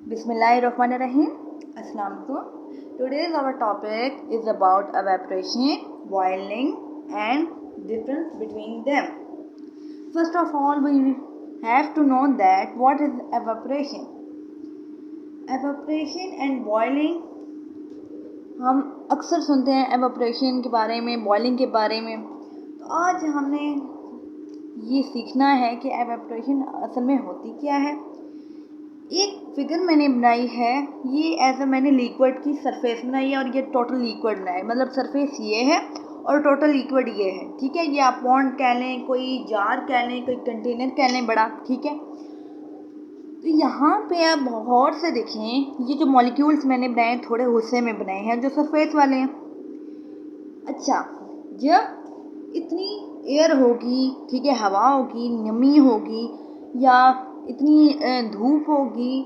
Bismillahirrahmanirrahim. Assalamualaikum. Today's our topic is about evaporation, boiling, and difference between them. First of all, we have to know that what is evaporation. Evaporation and boiling हम अक्सर सुनते हैं evaporation के बारे में, boiling के बारे में। तो आज हमने ये सीखना है कि एवापोरेशन असल में होती क्या है। एक फिगर मैंने बनाई है, ये एज मैंने लिक्विड की सरफेस बनाई है और ये टोटल लिक्विड बनाया है। मतलब सरफेस ये है और टोटल लिक्विड ये है, ठीक है। ये आप पॉन्ड कह लें, कोई जार कह लें, कोई कंटेनर कह लें बड़ा, ठीक है। तो यहाँ पे आप गौर से देखें, ये जो मॉलिक्यूल्स मैंने बनाए थोड़े हिस्से में बनाए हैं जो सरफेस वाले हैं। अच्छा, जब इतनी एयर होगी, ठीक है, हवा होगी, नमी होगी या इतनी धूप होगी,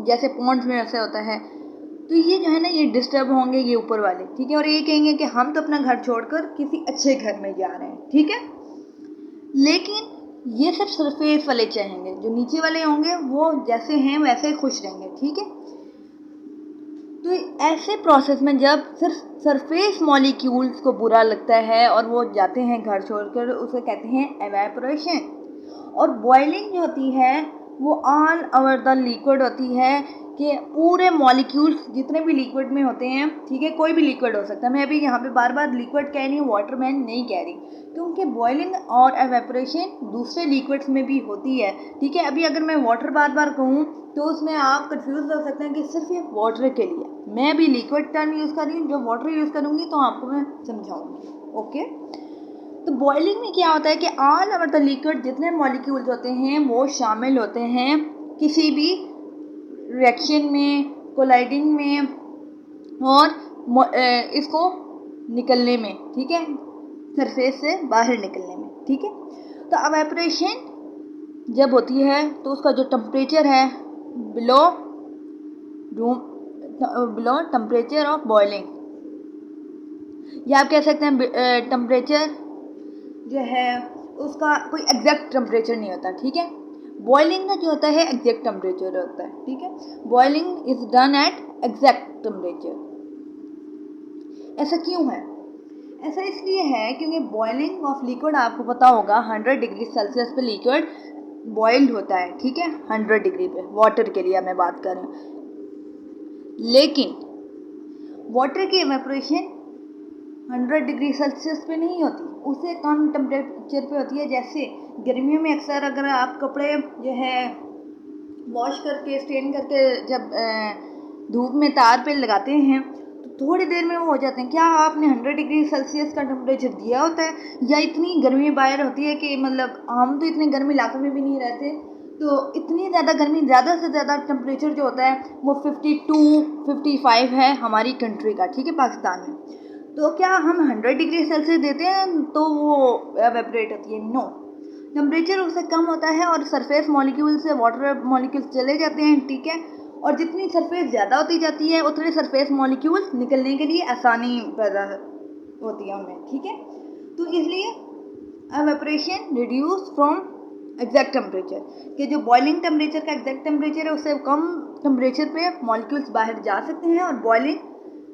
जैसे पॉन्ड्स में ऐसे होता है, तो ये जो है ना, ये डिस्टर्ब होंगे ये ऊपर वाले, ठीक है। और ये कहेंगे कि हम तो अपना घर छोड़कर किसी अच्छे घर में जा रहे हैं, ठीक है। लेकिन ये सिर्फ सरफेस वाले चाहेंगे, जो नीचे वाले होंगे वो जैसे हैं वैसे खुश रहेंगे, ठीक है। तो ऐसे प्रोसेस में जब सिर्फ सरफेस मॉलिक्यूल्स को बुरा लगता है और वो जाते हैं घर छोड़कर, उसे कहते हैं एवेपोरेशन। और बॉइलिंग जो होती है वो ऑल ओवर द लिक्विड होती है, कि पूरे मॉलिक्यूल्स जितने भी लिक्विड में होते हैं, ठीक है, कोई भी लिक्विड हो सकता है। मैं अभी यहाँ पे बार बार लिक्विड कह रही हूँ, वाटर मैं नहीं कह रही, क्योंकि बॉइलिंग और एवेपोरेशन दूसरे लिक्विड्स में भी होती है, ठीक है। अभी अगर मैं वाटर बार बार कहूँ तो उसमें आप कंफ्यूज हो सकते हैं कि सिर्फ ये वाटर के लिए। मैं अभी लिक्विड टर्म यूज़ कर रही हूँ, जो वाटर यूज़ करूँगी तो आपको मैं समझाऊँगी, ओके। तो बॉइलिंग में क्या होता है कि ऑल ओवर द लिक्विड जितने मॉलिक्यूल्स होते हैं वो शामिल होते हैं किसी भी रिएक्शन में, कोलाइडिंग में और इसको निकलने में, ठीक है, सरफेस से बाहर निकलने में, ठीक है। तो एवेपोरेशन जब होती है तो उसका जो टेम्परेचर है बिलो टेम्परेचर ऑफ बॉइलिंग, या आप कह सकते हैं टेम्परेचर जो है उसका कोई एग्जैक्ट टेम्परेचर नहीं होता, ठीक है। बॉइलिंग का जो होता है एग्जैक्ट टेम्परेचर होता है, ठीक है। Boiling is done at exact temperature. ऐसा क्यों है? ऐसा इसलिए है क्योंकि बॉइलिंग ऑफ लिक्विड, आपको पता होगा 100 डिग्री सेल्सियस पे लिक्विड बॉइल्ड होता है, ठीक है, 100 डिग्री पे। वाटर के लिए मैं बात कर रही हूँ, लेकिन वाटर की एवेपोरेशन 100 डिग्री सेल्सियस पे नहीं होती, उससे कम टेम्परेचर पे होती है। जैसे गर्मियों में अक्सर अगर आप कपड़े जो है वॉश करके, स्टेन करके जब धूप में तार पे लगाते हैं तो थोड़ी देर में वो हो जाते हैं। क्या आपने 100 डिग्री सेल्सियस का टेम्परेचर दिया होता है, या इतनी गर्मी बाहर होती है कि मतलब हम तो इतने गर्म इलाके में भी नहीं रहते, तो इतनी ज़्यादा गर्मी, ज़्यादा से ज़्यादा टेम्परेचर जो होता है वो 52-55 है हमारी कंट्री का, ठीक है, पाकिस्तान में। तो क्या हम 100 डिग्री सेल्सियस देते हैं तो वो एवेपोरेट होती है? नो, टेम्परेचर उससे कम होता है और सरफेस मॉलिक्यूल से वाटर मॉलिक्यूल्स चले जाते हैं, ठीक है। और जितनी सरफेस ज़्यादा होती जाती है उतने सरफेस मॉलिक्यूल्स निकलने के लिए आसानी पैदा होती है उनमें, ठीक है। तो इसलिए evaporation reduce from exact temperature, कि जो बॉइलिंग टेम्परेचर का एग्जैक्ट टेम्परेचर है उससे कम टेम्परेचर पे मॉलिक्यूल्स बाहर जा सकते हैं। और बॉइलिंग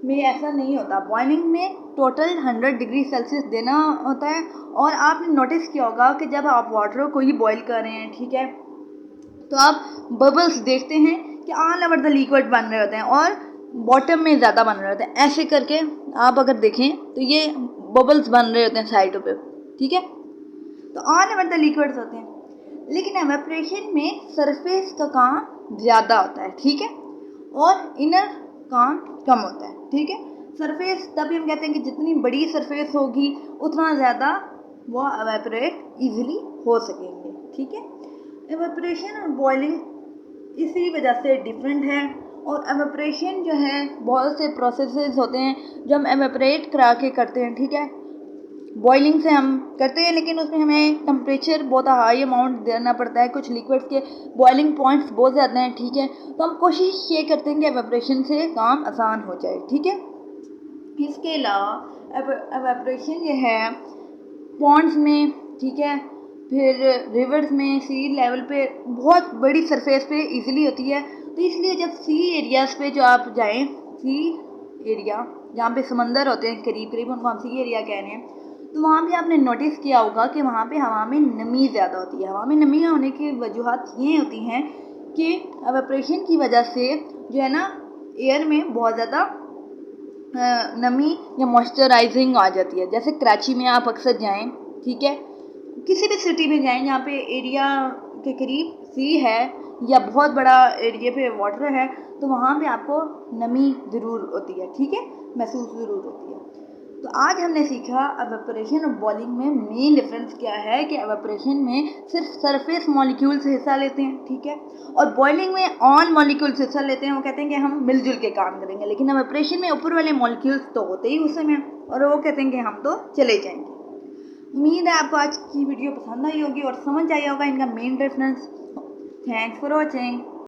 में ऐसा नहीं होता। बॉइलिंग में टोटल 100 डिग्री सेल्सियस देना होता है। और आपने नोटिस किया होगा कि जब आप वाटर को ही बॉईल कर रहे हैं, ठीक है, तो आप बबल्स देखते हैं कि ऑल ओवर द लिक्विड बन रहे होते हैं और बॉटम में ज़्यादा बन रहे होते हैं। ऐसे करके आप अगर देखें तो ये बबल्स बन रहे होते हैं साइडों पे, ठीक है। तो ऑल ओवर द लिक्विड्स होते हैं। लेकिन एवेपोरेशन में सरफेस का काम ज़्यादा होता है, ठीक है, और इनर काम कम होता है, ठीक है। सरफेस तभी हम कहते हैं कि जितनी बड़ी सरफेस होगी उतना ज़्यादा वो एवेपोरेट इजीली हो सकेंगे, ठीक है। एवेपोरेशन और बॉइलिंग इसी वजह से डिफरेंट है। और एवेपोरेशन जो है बहुत से प्रोसेसेस होते हैं जो हम एवेपोरेट करा के करते हैं, ठीक है। बॉइलिंग से हम करते हैं लेकिन उसमें हमें टेम्परेचर बहुत हाई अमाउंट देना पड़ता है, कुछ लिक्विड्स के बॉइलिंग पॉइंट्स बहुत ज़्यादा हैं, ठीक है। तो हम कोशिश ये करते हैं कि एवेपोरेशन से काम आसान हो जाए, ठीक है। इसके अलावा एवेपोरेशन जो है पॉन्ड्स में, ठीक है, फिर रिवर्स में, सी लेवल पे बहुत बड़ी सरफेस पे इजीली होती है। तो इसलिए जब सी एरियाज़ पे जो आप जाएं, सी एरिया जहाँ पे समंदर होते हैं करीब करीब, उनको हम सी एरिया कह रहे हैं, तो वहाँ पे आपने नोटिस किया होगा कि वहाँ पे हवा में नमी ज़्यादा होती है। हवा में नमी होने की वजूहत ये होती हैं कि एवेपोरेशन की वजह से जो है ना एयर में बहुत ज़्यादा नमी या मॉइस्चराइजिंग आ जाती है। जैसे कराची में आप अक्सर जाएं, ठीक है, किसी भी सिटी में जाएं जहाँ पे एरिया के करीब सी है या बहुत बड़ा एरिया पे वाटर है, तो वहाँ पे आपको नमी ज़रूर होती है, ठीक है, महसूस ज़रूर होती है। तो आज हमने सीखा एवेपोरेशन और बॉइलिंग में मेन डिफरेंस क्या है कि एवेपोरेशन में सिर्फ सरफेस मॉलिक्यूल्स हिस्सा लेते हैं, ठीक है, और बॉइलिंग में ऑन मॉलिक्यूल्स हिस्सा लेते हैं। वो कहते हैं कि हम मिलजुल के काम करेंगे, लेकिन एवेपोरेशन में ऊपर वाले मॉलिक्यूल्स तो होते ही उस समय, और वो कहते हैं कि हम तो चले जाएंगे। उम्मीद है आपको आज की वीडियो पसंद आई होगी और समझ आई होगा इनका main difference. Thanks for watching.